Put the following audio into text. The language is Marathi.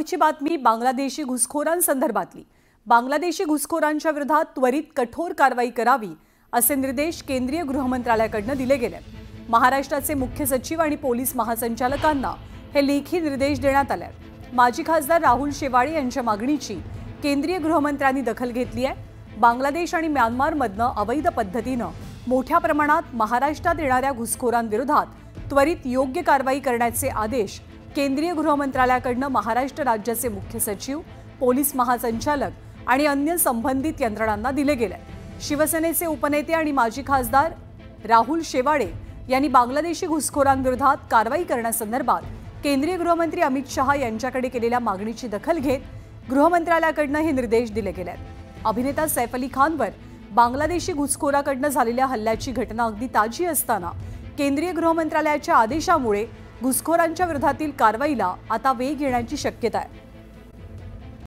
पुढची बातमी बांगलादेशी घुसखोरांसंदर्भातली। बांगलादेशी घुसखोरांच्या विरोधात त्वरित कठोर कारवाई करावी असे निर्देश केंद्रीय गृहमंत्रालयाकडून दिले गेले। महाराष्ट्राचे मुख्य सचिव आणि पोलीस महासंचालकांना हे लेखी निर्देश देण्यात आले। माजी खासदार राहुल शेवाळे यांच्या मागणीची केंद्रीय गृहमंत्र्यांनी दखल घेतली आहे। बांगलादेश आणि म्यानमारमधून अवैध पद्धतीने मोठ्या प्रमाणात महाराष्ट्रात येणाऱ्या घुसखोरांविरोधात त्वरित योग्य कारवाई करण्याचे आदेश केंद्रीय गृहमंत्रालयाकडून महाराष्ट्र राज्याचे मुख्य सचिव, पोलीस महासंचालक आणि अन्य संबंधित यंत्रणांना दिले गेले। शिवसेनेचे उपनेते आणि माजी खासदार राहुल शेवाळे यांनी बांगलादेशी घुसखोरांविरोधात कारवाई करण्यासंदर्भात केंद्रीय गृहमंत्री अमित शहा यांच्याकडे केलेल्या मागणीची दखल घेत गृहमंत्रालयाकडून हे निर्देश दिले गेले। अभिनेता सैफ अली खानवर बांगलादेशी घुसखोराकडून झालेल्या हल्ल्याची घटना अगदी ताजी असताना केंद्रीय गृहमंत्रालयाच्या आदेशामुळे घुसखोरांच्या विरोधातील कारवाईला आता वेग येण्याची शक्यता आहे।